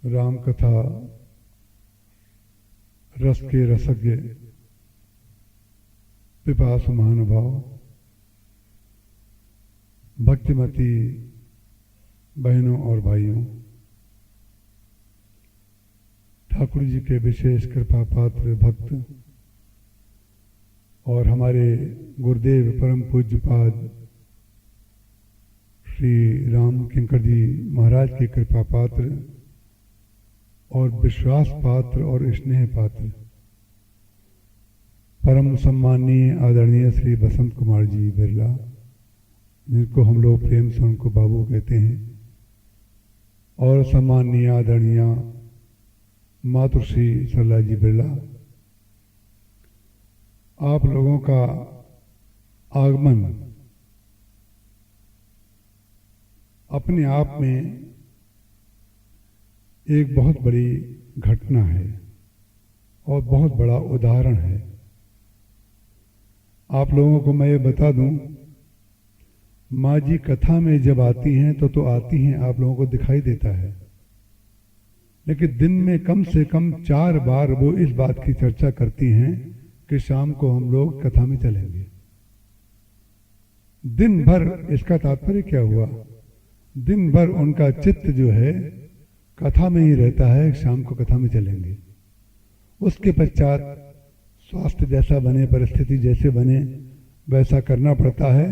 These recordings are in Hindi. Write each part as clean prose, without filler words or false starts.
राम कथा रस के रसज्ञ पिपासु महानुभाव, भक्तिमती बहनों और भाइयों, ठाकुर जी के विशेष कृपा पात्र भक्त और हमारे गुरुदेव परम पूज्यपाद श्री राम किंकर जी महाराज की कृपा पात्र और विश्वास पात्र और स्नेह पात्र परम सम्माननीय आदरणीय श्री बसंत कुमार जी बिरला, जिनको हम लोग प्रेम से उनको बाबू कहते हैं, और सम्माननीय आदरणीय मातुश्री सरला जी बिरला, आप लोगों का आगमन अपने आप में एक बहुत बड़ी घटना है और बहुत बड़ा उदाहरण है। आप लोगों को मैं ये बता दूं, माँ जी कथा में जब आती हैं तो आती हैं, आप लोगों को दिखाई देता है, लेकिन दिन में कम से कम 4 बार वो इस बात की चर्चा करती हैं कि शाम को हम लोग कथा में चलेंगे। दिन भर, इसका तात्पर्य क्या हुआ, दिन भर उनका चित्त जो है कथा में ही रहता है, शाम को कथा में चलेंगे। उसके पश्चात स्वास्थ्य जैसा बने, परिस्थिति जैसे बने, वैसा करना पड़ता है,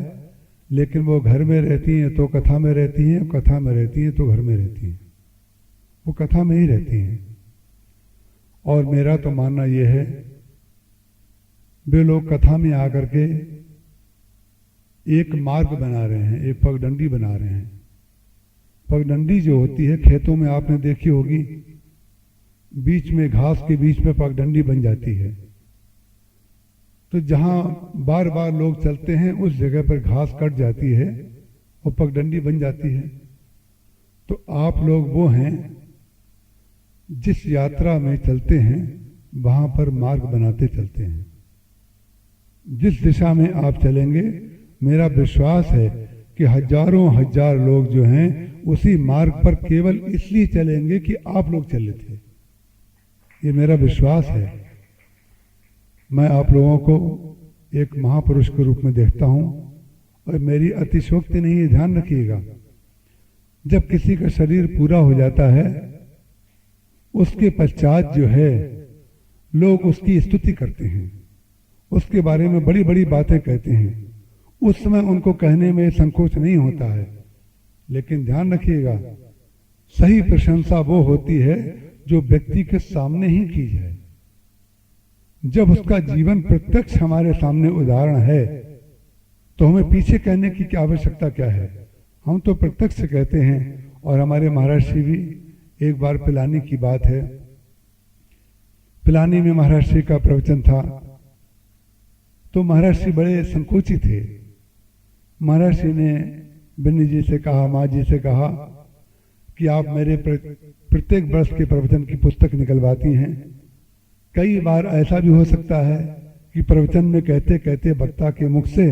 लेकिन वो घर में रहती हैं तो कथा में रहती हैं, कथा में रहती हैं तो घर में रहती हैं, वो कथा में ही रहती हैं। और मेरा तो मानना ये है, वे लोग कथा में आकर के एक मार्ग बना रहे हैं, एक पगडंडी बना रहे हैं। पगडंडी जो होती है खेतों में आपने देखी होगी, बीच में घास के बीच में पगडंडी बन जाती है, तो जहां बार बार लोग चलते हैं उस जगह पर घास कट जाती है और पगडंडी बन जाती है। तो आप लोग वो हैं जिस यात्रा में चलते हैं वहां पर मार्ग बनाते चलते हैं। जिस दिशा में आप चलेंगे, मेरा विश्वास है कि हजारों हजार लोग जो हैं उसी मार्ग पर केवल इसलिए चलेंगे कि आप लोग चले थे। ये मेरा विश्वास है। मैं आप लोगों को एक महापुरुष के रूप में देखता हूं, और मेरी अतिशयोक्ति नहीं है, ध्यान रखिएगा। जब किसी का शरीर पूरा हो जाता है, उसके पश्चात जो है लोग उसकी स्तुति करते हैं, उसके बारे में बड़ी बड़ी बातें कहते हैं। उस समय उनको कहने में संकोच नहीं होता है, लेकिन ध्यान रखिएगा, सही प्रशंसा वो होती है जो व्यक्ति के सामने ही की जाए। जब उसका जीवन प्रत्यक्ष हमारे सामने उदाहरण है तो हमें पीछे कहने की क्या आवश्यकता क्या है, हम तो प्रत्यक्ष कहते हैं। और हमारे महाराज श्री भी, एक बार पिलानी की बात है, पिलानी में महाराज श्री का प्रवचन था, तो महाराज श्री बड़े संकोची थे। महाराज श्री ने बिन्नी जी से कहा, माँ जी से कहा कि आप मेरे प्रत्येक वर्ष के प्रवचन की पुस्तक निकलवाती हैं। कई बार ऐसा भी हो सकता है कि प्रवचन में कहते कहते वक्ता के मुख से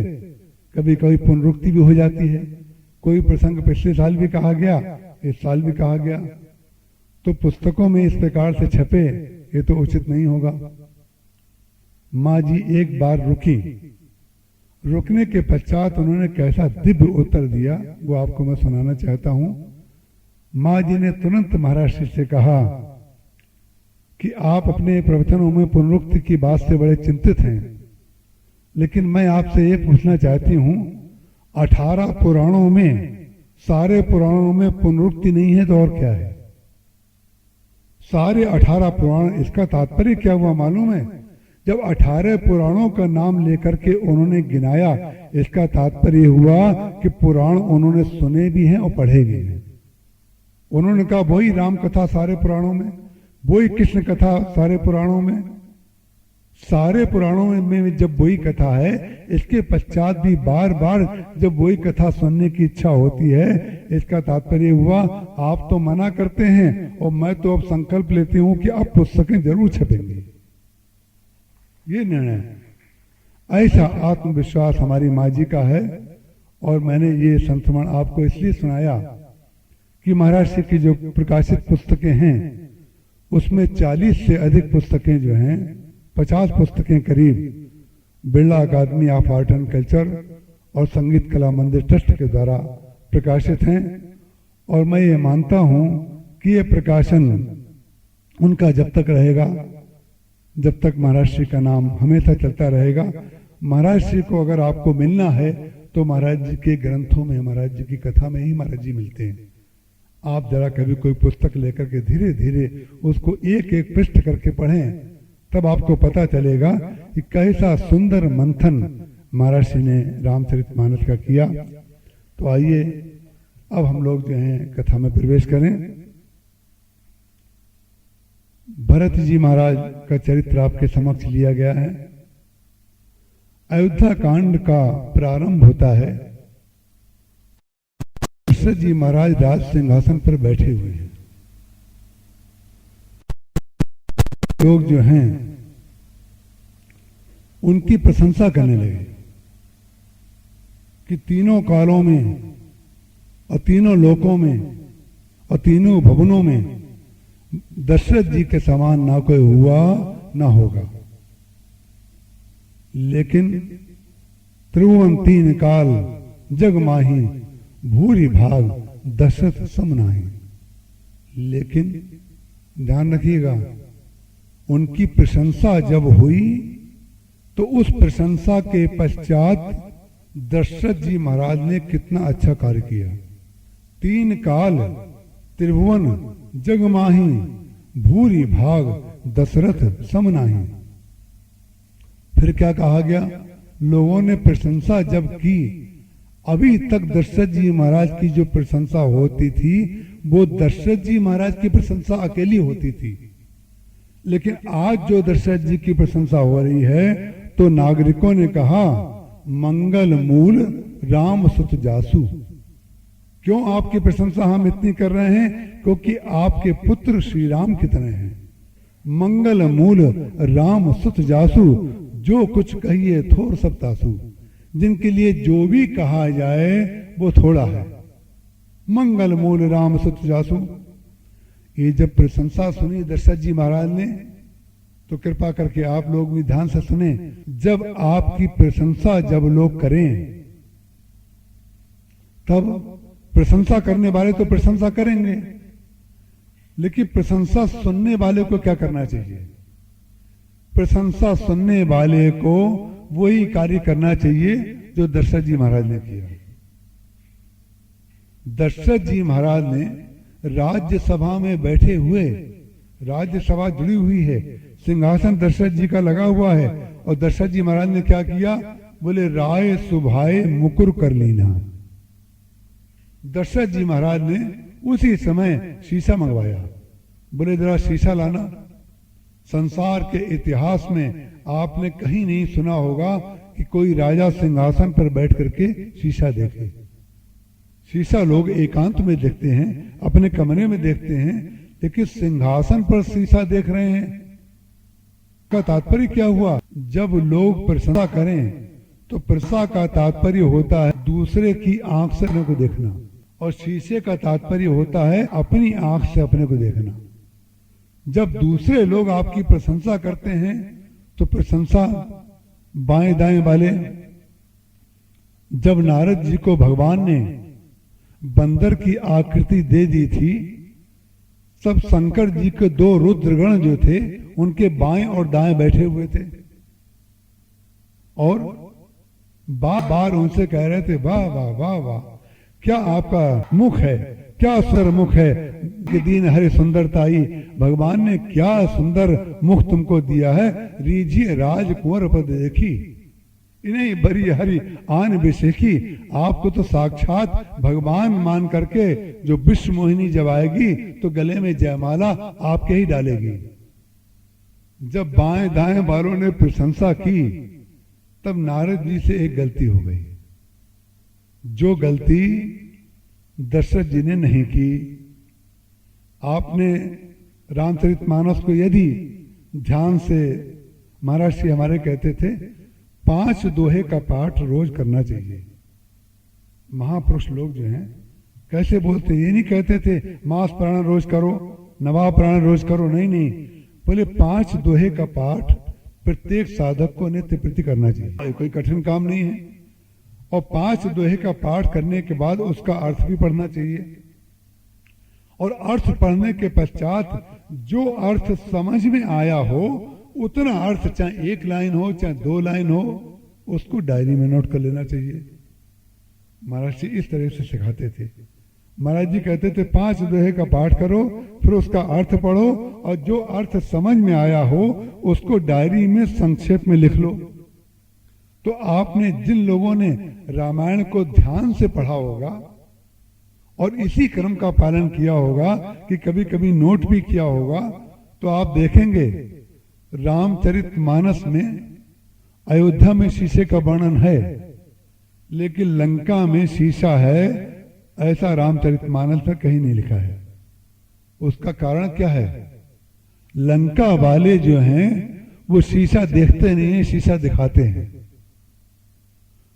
कभी कभी पुनरुक्ति भी हो जाती है। कोई प्रसंग पिछले साल भी कहा गया, इस साल भी कहा गया, तो पुस्तकों में इस प्रकार से छपे, ये तो उचित नहीं होगा। माँ जी एक बार रुकी, रुकने के पश्चात उन्होंने कैसा दिव्य उत्तर दिया, वो आपको मैं सुनाना चाहता हूं। माँ जी ने तुरंत महाराज श्री से कहा कि आप अपने प्रवचनों में पुनरुक्ति की बात से बड़े चिंतित हैं, लेकिन मैं आपसे ये पूछना चाहती हूं, 18 पुराणों में, सारे पुराणों में पुनरुक्ति नहीं है तो और क्या है? सारे 18 पुराण, इसका तात्पर्य क्या हुआ मालूम है? जब 18 पुराणों का नाम लेकर के उन्होंने गिनाया, इसका तात्पर्य हुआ कि पुराण उन्होंने सुने भी हैं और पढ़े भी हैं। उन्होंने कहा वही राम कथा सारे पुराणों में, वही कृष्ण कथा सारे पुराणों में, सारे पुराणों में जब वही कथा है, इसके पश्चात भी बार बार जब वही कथा सुनने की इच्छा होती है, इसका तात्पर्य हुआ आप तो मना करते हैं और मैं तो अब संकल्प लेती हूं कि अब पुस्तकें जरूर छपेंगी। ये निर्णय, ऐसा आत्मविश्वास हमारी माँ जी का है। और मैंने ये संस्मरण आपको इसलिए सुनाया कि महाराज जी की जो प्रकाशित पुस्तकें हैं उसमें 40 से अधिक पुस्तकें जो हैं, 50 पुस्तकें करीब बिरला अकादमी ऑफ आर्ट एंड कल्चर और संगीत कला मंदिर ट्रस्ट के द्वारा प्रकाशित हैं। और मैं ये मानता हूँ कि ये प्रकाशन उनका जब तक रहेगा, जब तक महाराज श्री का नाम हमेशा चलता रहेगा। महाराज श्री को अगर आपको मिलना है तो महाराज जी के ग्रंथों में, महाराज जी की कथा में ही महाराज जी मिलते हैं। आप जरा कभी कोई पुस्तक लेकर के धीरे धीरे उसको एक एक पृष्ठ करके पढ़ें, तब आपको पता चलेगा कि कैसा सुंदर मंथन महाराज श्री ने रामचरितमानस का किया। तो आइए अब हम लोग जो हैं कथा में प्रवेश करें। भरत जी महाराज का चरित्र आपके समक्ष लिया गया है। अयोध्या कांड का प्रारंभ होता है। दशरथ जी महाराज राज सिंहासन पर बैठे हुए हैं। लोग जो हैं उनकी प्रशंसा करने लगे कि तीनों कालों में और तीनों लोकों में और तीनों भवनों में दशरथ जी के समान ना कोई हुआ ना होगा। लेकिन त्रिभुवन तीन काल जग माही भूरि भाग दशरथ सम नाही। लेकिन ध्यान रखिएगा, उनकी प्रशंसा जब हुई तो उस प्रशंसा के पश्चात दशरथ जी महाराज ने कितना अच्छा कार्य किया। तीन काल त्रिभुवन जग माही भूरि भाग दशरथ सम नाही। फिर क्या कहा गया? लोगों ने प्रशंसा जब की, अभी तक दशरथ जी महाराज की जो प्रशंसा होती थी वो दशरथ जी महाराज की प्रशंसा अकेली होती थी। लेकिन आज जो दशरथ जी की प्रशंसा हो रही है तो नागरिकों ने कहा मंगल मूल राम सुत जासु। क्यों आपकी प्रशंसा हम इतनी कर रहे हैं? क्योंकि आपके पुत्र श्री राम की तरह हैं। मंगल मूल राम सुत जासु, जो कुछ कहिए थोर सब तासु। जिनके लिए जो भी कहा जाए वो थोड़ा है। मंगल मूल राम सुत जासु। ये जब प्रशंसा सुनी दशरथ जी महाराज ने तो कृपा करके आप लोग भी ध्यान से सुने। जब आपकी प्रशंसा जब लोग करें तब प्रशंसा करने वाले तो प्रशंसा करेंगे, लेकिन प्रशंसा सुनने वाले को क्या करना चाहिए? प्रशंसा सुनने वाले को वही कार्य करना चाहिए जो दशरथ जी महाराज ने किया। दशरथ जी महाराज ने राज्यसभा में बैठे हुए, राज्यसभा जुड़ी हुई है, सिंहासन दशरथ जी का लगा हुआ है, और दशरथ जी महाराज ने क्या किया? बोले राय सुभाए मुकुर कर लीना। दशरथ जी महाराज ने उसी समय शीशा मंगवाया। बोले जरा शीशा लाना। संसार के इतिहास में आपने कहीं नहीं सुना होगा कि कोई राजा सिंहासन पर बैठ करके शीशा देखे। शीशा लोग एकांत में देखते हैं, अपने कमरे में देखते हैं, लेकिन सिंहासन पर शीशा देख रहे हैं। का तात्पर्य क्या हुआ? जब लोग प्रशंसा करें तो प्रशंसा का तात्पर्य होता है दूसरे की आंख से अपने को देखना, और शीशे का तात्पर्य होता है अपनी आंख से अपने को देखना। जब दूसरे लोग आपकी प्रशंसा करते हैं तो प्रशंसा बाएं दाएं वाले। जब नारद जी को भगवान ने बंदर की आकृति दे दी थी, सब शंकर जी के दो रुद्रगण जो थे उनके बाएं और दाएं बैठे हुए थे, और बार बार उनसे कह रहे थे वाह वाह वाह वाह, क्या आपका मुख है, क्या सुंदर मुख है, कि दीन हरि सुंदरताई। भगवान ने क्या सुंदर मुख तुमको दिया है। रीझिए राजकुंवर पद देखी, इन्हें बरी हरि आन बिसेखी। आपको तो साक्षात भगवान मान करके जो विश्व मोहिनी जब आएगी तो गले में जयमाला आपके ही डालेगी। जब बाएं दाएं वालों ने प्रशंसा की तब नारद जी से एक गलती हो गई, जो गलती दशरथ जी ने नहीं की। आपने रामचरितमानस को यदि ध्यान से, महाराज श्री हमारे कहते थे 5 दोहे का पाठ रोज करना चाहिए। महापुरुष लोग जो हैं कैसे बोलते, ये नहीं कहते थे मास प्राण रोज करो, नवाब प्राण रोज करो, नहीं नहीं, बोले 5 दोहे का पाठ प्रत्येक साधक को नित्य प्रति करना चाहिए, कोई कठिन काम नहीं है। और 5 दोहे का पाठ करने के बाद उसका अर्थ भी पढ़ना चाहिए, और अर्थ पढ़ने के पश्चात जो अर्थ समझ में आया हो उतना अर्थ, चाहे 1 लाइन हो चाहे 2 लाइन हो, उसको डायरी में नोट कर लेना चाहिए। महाराज जी इस तरह से सिखाते थे। महाराज जी कहते थे 5 दोहे का पाठ करो, फिर उसका अर्थ पढ़ो, और जो अर्थ समझ में आया हो उसको डायरी में संक्षेप में लिख लो। तो आपने जिन लोगों ने रामायण को ध्यान से पढ़ा होगा और इसी क्रम का पालन किया होगा कि कभी कभी नोट भी किया होगा, तो आप देखेंगे रामचरितमानस में अयोध्या में शीशे का वर्णन है, लेकिन लंका में शीशा है ऐसा रामचरितमानस में कहीं नहीं लिखा है। उसका कारण क्या है? लंका वाले जो हैं वो शीशा देखते नहीं है, शीशा दिखाते हैं।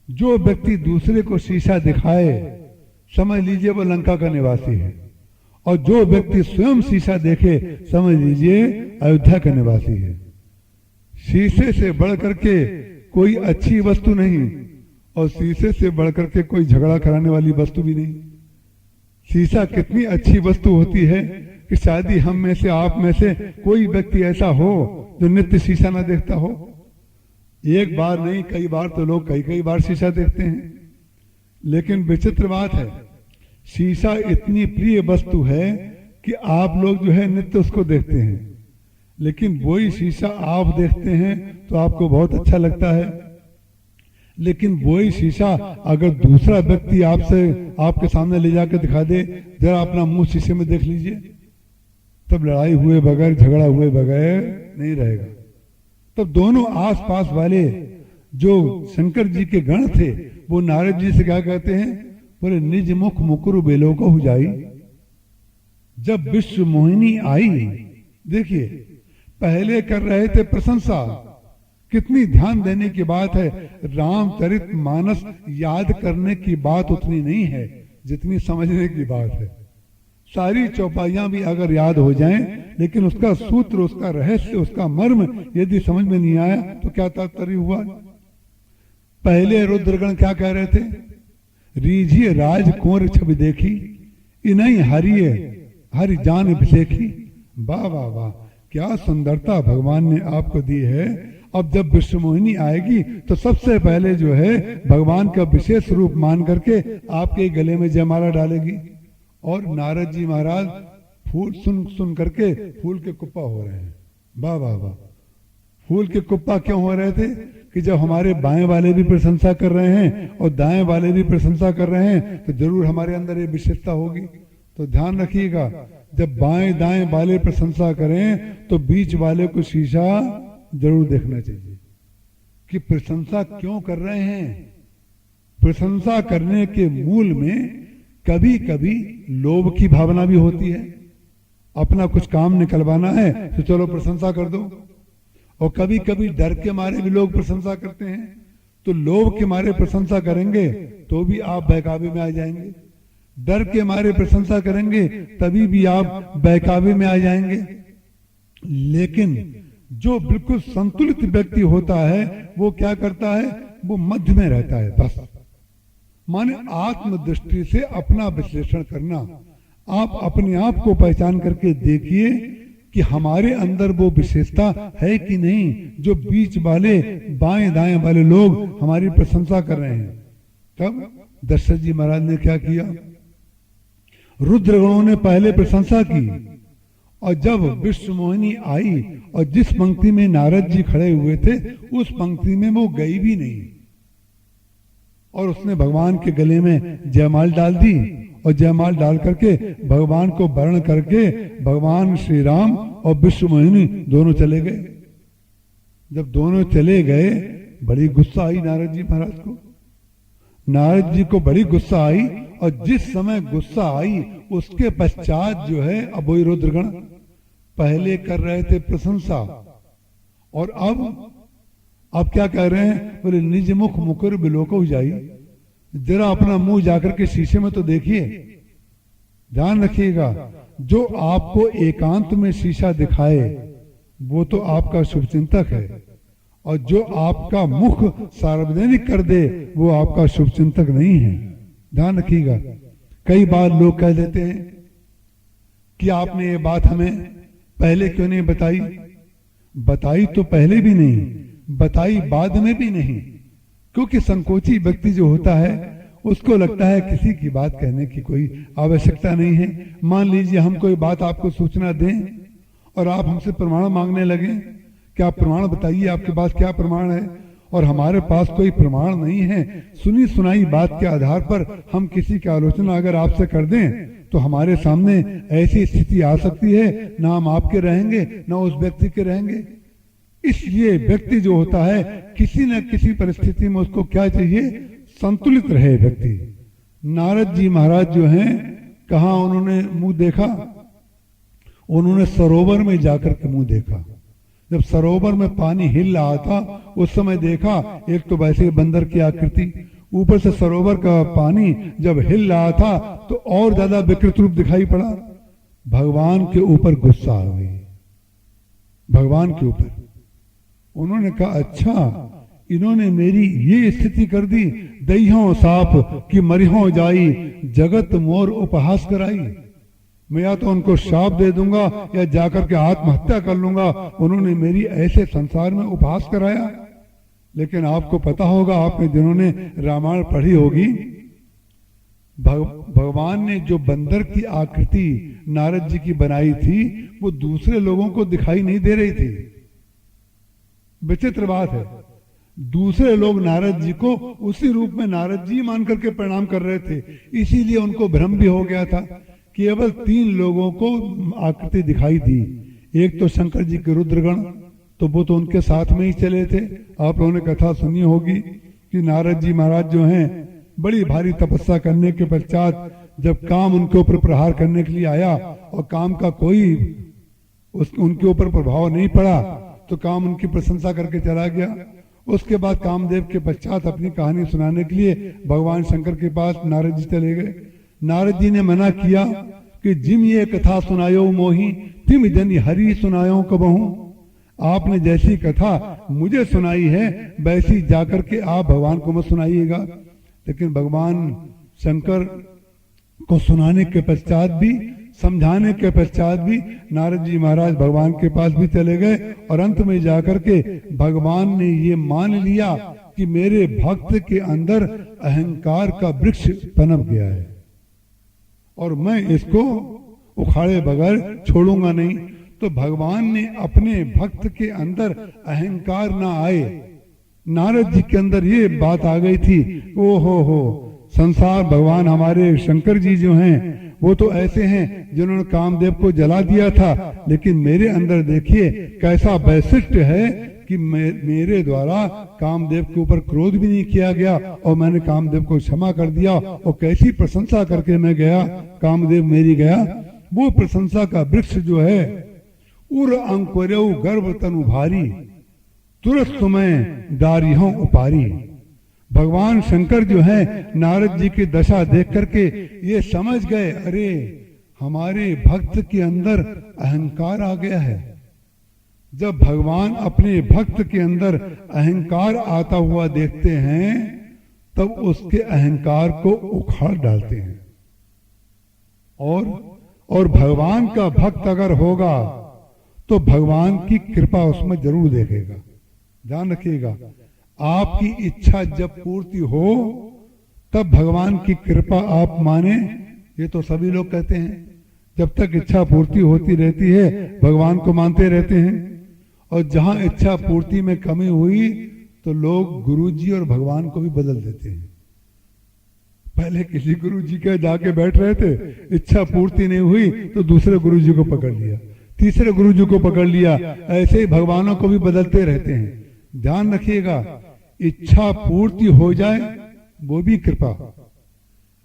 जो व्यक्ति दूसरे को शीशा दिखाए समझ लीजिए वो लंका का निवासी है, और जो व्यक्ति स्वयं शीशा देखे समझ लीजिए अयोध्या का निवासी है। शीशे से बढ़ करके कोई अच्छी वस्तु नहीं, और शीशे से बढ़ करके कोई झगड़ा कराने वाली वस्तु भी नहीं। शीशा कितनी अच्छी वस्तु होती है कि शायद हम में से, आप में से कोई व्यक्ति ऐसा हो जो नित्य शीशा ना देखता हो। एक बार नहीं, कई बार तो लोग कई बार शीशा देखते हैं। लेकिन विचित्र बात है, शीशा इतनी प्रिय वस्तु है कि आप लोग जो है नित्य उसको देखते हैं, लेकिन वही शीशा आप देखते हैं तो आपको बहुत अच्छा लगता है। लेकिन वही शीशा अगर दूसरा व्यक्ति आपके सामने ले जाकर दिखा दे, जरा अपना मुंह शीशे में देख लीजिए, तब लड़ाई हुए बगैर, झगड़ा हुए बगैर नहीं रहेगा। तब दोनों आसपास वाले जो शंकर जी के गण थे वो नारद जी से क्या कहते हैं? बोले निज मुख मुकुरु बेलो को हो जाई, जब विश्व मोहिनी आई। देखिए पहले कर रहे थे प्रशंसा, कितनी ध्यान देने की बात है। रामचरितमानस याद करने की बात उतनी नहीं है जितनी समझने की बात है। सारी चौपाइयां भी अगर याद हो जाएं, लेकिन उसका सूत्र, उसका रहस्य, उसका मर्म यदि समझ में नहीं आया तो क्या तात्पर्य हुआ? पहले रुद्रगण क्या कह रहे थे? रीझिए राज कुंवर छवि देखी, इन्हीं हरिये हरि जान बिसेखी। वाह वाह वाह, क्या सुंदरता भगवान ने आपको दी है। अब जब विश्व मोहिनी आएगी तो सबसे पहले जो है भगवान का विशेष रूप मान करके आपके गले में जयमाला डालेगी। और नारद जी महाराज फूल सुन करके फूल के कुप्पा हो रहे हैं। वाह वाह वाह, फूल के कुप्पा क्यों हो रहे थे? कि जब हमारे बाएं वाले भी प्रशंसा कर रहे हैं और दाएं वाले भी प्रशंसा कर रहे हैं तो जरूर हमारे अंदर ये विशेषता होगी। तो ध्यान रखिएगा, जब बाएं दाएं वाले प्रशंसा करें तो बीच वाले को शीशा जरूर देखना चाहिए कि प्रशंसा क्यों कर रहे हैं। प्रशंसा करने के मूल में कभी कभी लोभ की भावना भी होती है, अपना कुछ काम निकलवाना है तो चलो प्रशंसा कर दो। और कभी कभी डर के मारे भी लोग प्रशंसा करते हैं, तो लोभ के मारे प्रशंसा करेंगे तो भी आप बहकावे में आ जाएंगे, डर के मारे प्रशंसा करेंगे तभी भी आप बहकावे में आ जाएंगे। लेकिन जो बिल्कुल संतुलित व्यक्ति होता है वो क्या करता है? वो मध्य में रहता है। बस माने आत्मदृष्टि से अपना विश्लेषण करना। आप अपने आप को पहचान करके देखिए कि हमारे अंदर वो विशेषता है कि नहीं जो बीच वाले बाएं दाएं वाले लोग हमारी प्रशंसा कर रहे हैं। तब दशरथ जी महाराज ने क्या किया? रुद्रगणों ने पहले प्रशंसा की, और जब विश्व मोहिनी आई और जिस पंक्ति में नारद जी खड़े हुए थे उस पंक्ति में वो गई भी नहीं, और उसने भगवान के गले में जयमाल डाल दी, और जयमाल डाल करके भगवान को वर्ण करके भगवान श्री राम और विश्व मोहिनी दोनों चले गए। जब दोनों चले गए बड़ी गुस्सा आई नारद जी महाराज को। नारद जी को बड़ी गुस्सा आई, और जिस समय गुस्सा आई उसके पश्चात जो है अब वही रुद्रगण पहले कर रहे थे प्रशंसा, और अब क्या कह रहे हैं? बोले निज मुख मुकुर बिलोको जाई, जरा अपना मुंह जाकर के शीशे में तो देखिए ध्यान रखिएगा, जो आपको एकांत में शीशा दिखाए वो तो आपका शुभचिंतक है, और जो आपका मुख सार्वजनिक कर दे वो आपका शुभचिंतक नहीं है। ध्यान रखिएगा। कई बार लोग कह देते हैं कि आपने ये बात हमें पहले क्यों नहीं बताई। बताई तो पहले भी नहीं, बताई बाद में भी नहीं, क्योंकि संकोची व्यक्ति जो होता है उसको लगता है किसी की बात कहने की कोई आवश्यकता नहीं है। मान लीजिए हम कोई बात आपको सूचना दें और आप हमसे प्रमाण मांगने लगे कि आप प्रमाण बताइए, आपके पास क्या प्रमाण है, और हमारे पास कोई प्रमाण नहीं है। सुनी सुनाई बात के आधार पर हम किसी की आलोचना अगर आपसे कर दें तो हमारे सामने ऐसी स्थिति आ सकती है, ना हम आपके रहेंगे ना उस व्यक्ति के रहेंगे। इसलिए व्यक्ति जो होता है किसी न किसी परिस्थिति में उसको क्या चाहिए, संतुलित रहे व्यक्ति। नारद जी महाराज जो हैं, कहा उन्होंने मुंह देखा, उन्होंने सरोवर में जाकर के मुंह देखा। जब सरोवर में पानी हिल रहा था उस समय देखा, एक तो वैसे बंदर की आकृति, ऊपर से सरोवर का पानी जब हिल रहा था तो और ज्यादा विकृत रूप दिखाई पड़ा। भगवान के ऊपर गुस्सा आ गई, भगवान के ऊपर। उन्होंने कहा अच्छा, इन्होंने मेरी ये स्थिति कर दी, दहियों साप कि मरिहों जाई, जगत मोर उपहास कराई। मैं या तो उनको श्राप दे दूंगा या जाकर के आत्महत्या कर लूंगा। उन्होंने मेरी ऐसे संसार में उपहास कराया। लेकिन आपको पता होगा, आपने जिन्होंने रामायण पढ़ी होगी, भगवान ने जो बंदर की आकृति नारद जी की बनाई थी वो दूसरे लोगों को दिखाई नहीं दे रही थी। विचित्र बात है, दूसरे लोग नारद जी को उसी रूप में नारद जी मान करके प्रणाम कर रहे थे। इसीलिए उनको भ्रम भी हो गया था। केवल 3 लोगों को आकृति दिखाई दी। एक तो शंकर जी के रुद्रगण, तो वो तो उनके साथ में ही चले थे। आप लोगों ने कथा सुनी होगी कि नारद जी महाराज जो हैं, बड़ी भारी तपस्या करने के पश्चात जब काम उनके ऊपर प्रहार करने के लिए आया और काम का कोई उनके ऊपर प्रभाव नहीं पड़ा तो काम उनकी प्रशंसा करके चला गया। उसके बाद कामदेव के पश्चात अपनी कहानी सुनाने के लिए भगवान शंकर के पास नारद जी चले गए। नारद जी ने मना किया कि जिम ये कथा सुनायो मोही, तिम जन हरि सुनायो कबहू। आपने जैसी कथा मुझे सुनाई है वैसी जाकर के आप भगवान को मत सुनाइएगा। लेकिन भगवान शंकर को सुनाने के पश्चात भी, समझाने के पश्चात भी नारद जी महाराज भगवान के पास भी चले गए और अंत में जाकर के भगवान ने ये मान लिया कि मेरे भक्त के अंदर अहंकार का वृक्ष पनप गया है और मैं इसको उखाड़े बगैर छोड़ूंगा नहीं। तो भगवान ने अपने भक्त के अंदर अहंकार ना आए। नारद जी के अंदर ये बात आ गई थी, ओ हो संसार, भगवान हमारे शंकर जी जो हैं वो तो ऐसे हैं जिन्होंने कामदेव को जला दिया था, लेकिन मेरे अंदर देखिए कैसा वैशिष्ट्य है कि मेरे द्वारा कामदेव के ऊपर क्रोध भी नहीं किया गया और मैंने कामदेव को क्षमा कर दिया और कैसी प्रशंसा करके मैं गया, कामदेव मेरी गया। वो प्रशंसा का वृक्ष जो है, उर अंकुरऊ गर्भ तनु भारी, तुरस्त में दारियों उपारी। भगवान शंकर जो है नारद जी की दशा देख करके ये समझ गए, अरे हमारे भक्त के अंदर अहंकार आ गया है। जब भगवान अपने भक्त के अंदर अहंकार आता हुआ देखते हैं तब उसके अहंकार को उखाड़ डालते हैं। और भगवान का भक्त अगर होगा तो भगवान की कृपा उसमें जरूर देखेगा। ध्यान रखिएगा, आपकी इच्छा जब पूर्ति हो तब भगवान की कृपा आप माने। ये तो सभी लोग कहते हैं, जब तक इच्छा पूर्ति होती रहती है भगवान को मानते रहते हैं, और जहां इच्छा पूर्ति में कमी हुई तो लोग गुरुजी और भगवान को भी बदल देते हैं। पहले किसी गुरुजी के जाके बैठ रहे थे, इच्छा पूर्ति नहीं हुई तो दूसरे गुरुजी को पकड़ लिया, तीसरे गुरुजी को पकड़ लिया, ऐसे ही भगवानों को भी बदलते रहते हैं। ध्यान रखिएगा, इच्छा पूर्ति हो जाए वो भी कृपा,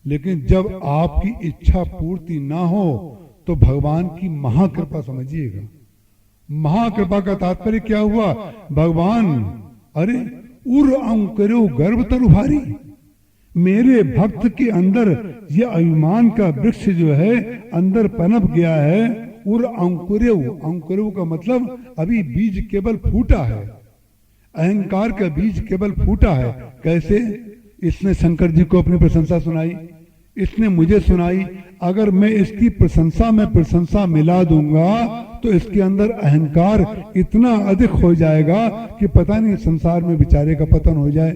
लेकिन जब आपकी इच्छा पूर्ति ना हो तो भगवान की महाकृपा समझिएगा। महाकृपा का तात्पर्य क्या हुआ? भगवान, अरे उर अंकुरो गर्भ तरु भारी, मेरे भक्त के अंदर ये अभिमान का वृक्ष जो है अंदर पनप गया है। और अंकुरेव का मतलब अभी बीज केवल फूटा है, अहंकार का बीज केवल फूटा है। कैसे? इसने शंकर जी को अपनी प्रशंसा सुनाई, इसने मुझे सुनाई। अगर मैं इसकी प्रशंसा में प्रशंसा मिला दूंगा तो इसके अंदर अहंकार इतना अधिक हो जाएगा कि पता नहीं संसार में बेचारे का पतन हो जाए।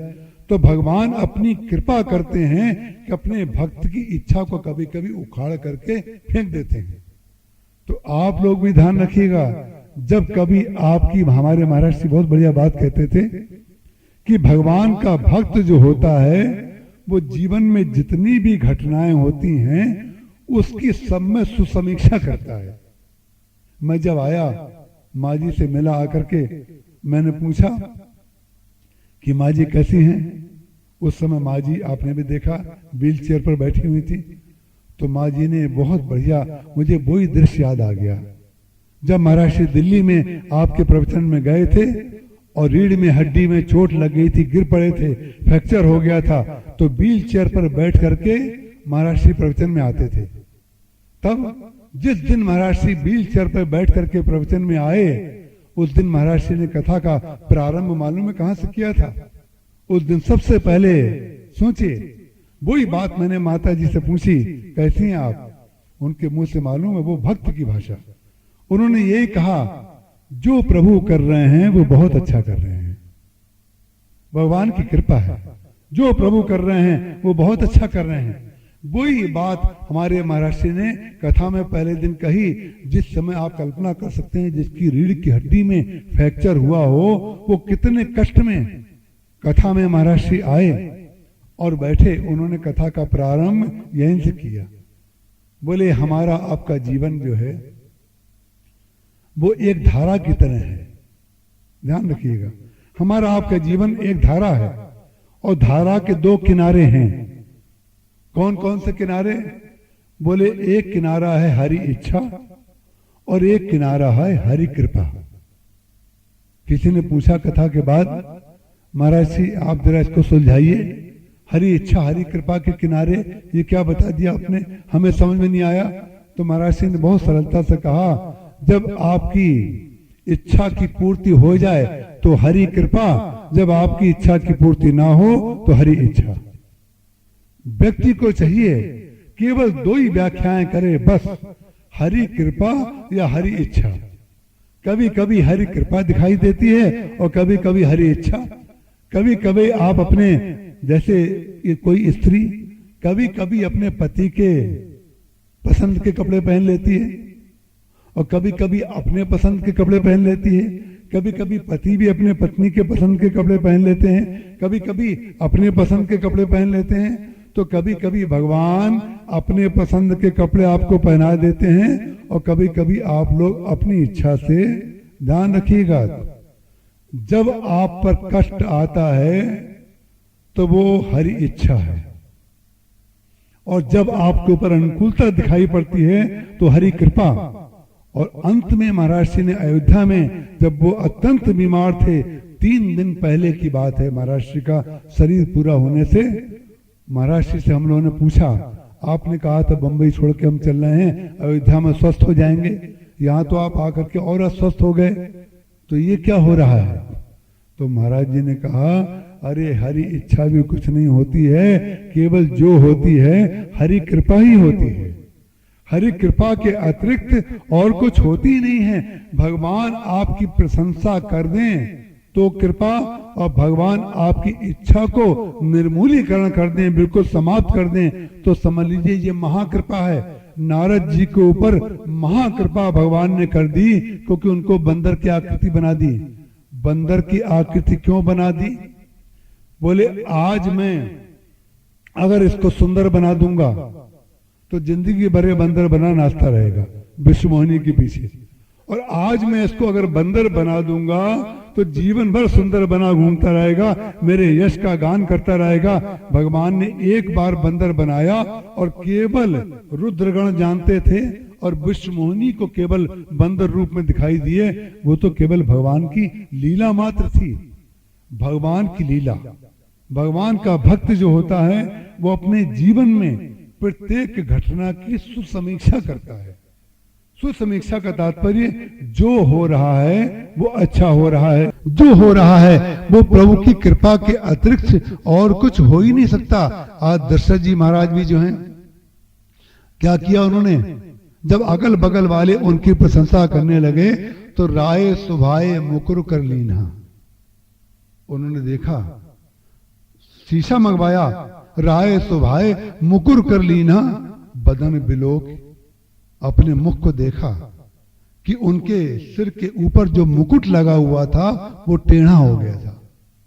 तो भगवान अपनी कृपा करते हैं कि अपने भक्त की इच्छा को कभी कभी उखाड़ करके फेंक देते हैं। तो आप लोग भी ध्यान रखिएगा, जब कभी आपकी, हमारे महाराज जी बहुत बढ़िया बात कहते थे कि भगवान का भक्त जो होता है वो जीवन में जितनी भी घटनाएं होती हैं उसकी सब में सुसमीक्षा करता है। मैं जब आया माँ जी से मिला, आकर के मैंने पूछा कि माँ जी कैसी हैं। उस समय माँ जी, आपने भी देखा, व्हील चेयर पर बैठी हुई थी। तो माँ जी ने बहुत बढ़िया, मुझे वही दृश्य याद आ गया जब महाराज श्री दिल्ली में आपके प्रवचन में गए थे और रीढ़ में हड्डी में चोट लग गई थी, गिर पड़े थे, फ्रैक्चर हो गया था। तो व्हील चेयर पर बैठ करके महाराज श्री प्रवचन में आते थे। तब जिस दिन महाराज श्री व्हील चेयर पर बैठ करके प्रवचन में आए, उस दिन महाराज श्री ने कथा का प्रारंभ मालूम है कहां से किया था? उस दिन सबसे पहले सोचिए, वही बात मैंने माता जी से पूछी, कैसी हैं आप? उनके मुंह से मालूम है वो भक्त की भाषा। उन्होंने यही कहा, जो प्रभु कर रहे हैं वो बहुत अच्छा कर रहे हैं, भगवान की कृपा है। जो प्रभु कर रहे हैं वो बहुत अच्छा कर रहे हैं। वही बात हमारे महाराज जी ने कथा में पहले दिन कही। जिस समय आप कल्पना कर सकते हैं जिसकी रीढ़ की हड्डी में फ्रैक्चर हुआ हो, वो कितने कष्ट में कथा में महाराज जी आए और बैठे। उन्होंने कथा का प्रारंभ यहीं से किया। बोले, हमारा आपका जीवन जो है वो एक धारा की तरह है। ध्यान रखिएगा, हमारा आपका जीवन एक धारा है और धारा के दो किनारे हैं। कौन कौन से किनारे? बोले, एक किनारा है हरि इच्छा और एक किनारा है हरि कृपा। किसी ने पूछा कथा के बाद, महाराज जी आप जरा इसको सुलझाइए, हरि इच्छा हरि कृपा के किनारे ये क्या बता दिया आपने, हमें समझ में नहीं आया। तो महाराज जी ने बहुत सरलता से कहा, जब आपकी इच्छा की पूर्ति हो जाए तो हरि कृपा, जब आपकी इच्छा की पूर्ति ना हो तो हरि इच्छा। व्यक्ति को चाहिए केवल दो ही व्याख्याएं करे बस, हरि कृपा या हरि इच्छा। कभी कभी हरि कृपा दिखाई देती है और कभी कभी हरि इच्छा। कभी कभी आप अपने, जैसे कोई स्त्री कभी कभी अपने पति के पसंद के कपड़े पहन लेती है और कभी कभी अपने पसंद के कपड़े पहन लेती है। कभी कभी पति भी अपने पत्नी के पसंद के कपड़े पहन लेते हैं, कभी कभी अपने पसंद के कपड़े पहन लेते हैं। तो कभी कभी भगवान अपने पसंद के कपड़े आपको पहना देते हैं और कभी कभी आप लोग अपनी इच्छा से। ध्यान रखिएगा, जब आप पर कष्ट आता है तो वो हरि इच्छा है, और जब आपके ऊपर अनुकूलता दिखाई पड़ती है तो हरि कृपा। और अंत में महाराज जी ने अयोध्या में, जब वो अत्यंत बीमार थे, 3 दिन पहले की बात है, महाराज जी का शरीर पूरा होने से, महाराज जी से हम लोगों ने पूछा, आपने कहा था बंबई छोड़ के हम चल रहे हैं, अयोध्या में स्वस्थ हो जाएंगे, यहाँ तो आप आकर के और अस्वस्थ हो गए, तो ये क्या हो रहा है? तो महाराज जी ने कहा, अरे हरि इच्छा भी कुछ नहीं होती है, केवल जो होती है हरि कृपा ही होती है। हरि कृपा के अतिरिक्त और कुछ होती नहीं है। भगवान आपकी प्रशंसा कर दें तो कृपा, और भगवान आपकी इच्छा को निर्मूलीकरण कर दें, बिल्कुल समाप्त कर दें, तो समझ लीजिए ये महाकृपा है। नारद जी के ऊपर महाकृपा भगवान ने कर दी, क्योंकि उनको बंदर की आकृति बना दी। बंदर की आकृति क्यों बना दी? बोले, आज मैं अगर इसको सुंदर बना दूंगा तो जिंदगी भरे बंदर बना नाचता रहेगा विश्व मोहिनी के पीछे, और आज मैं इसको अगर बंदर बना दूंगा तो जीवन भर सुंदर बना घूमता रहेगा, मेरे यश का गान करता रहेगा। भगवान ने एक बार बंदर बनाया और केवल रुद्रगण जानते थे, और विश्व मोहिनी को केवल बंदर रूप में दिखाई दिए। वो तो केवल भगवान की लीला मात्र थी, भगवान की लीला। भगवान का भक्त जो होता है वो अपने जीवन में प्रत्येक घटना की सुसमीक्षा करता है। सुसमीक्षा का तात्पर्य जो हो रहा है वो अच्छा हो रहा है, जो हो रहा है वो प्रभु की कृपा के अतिरिक्त और कुछ हो ही नहीं सकता। आज दशरथ जी महाराज भी जो हैं, क्या किया उन्होंने, जब अगल बगल वाले उनकी प्रशंसा करने लगे तो राय सुभाए मुकुर कर लीना। उन्होंने देखा, शीशा मंगवाया, राय सुभाए मुकुर कर लीना, बदन बिलोक, अपने मुख को देखा कि उनके सिर के ऊपर जो मुकुट लगा हुआ था वो टेढ़ा हो गया था।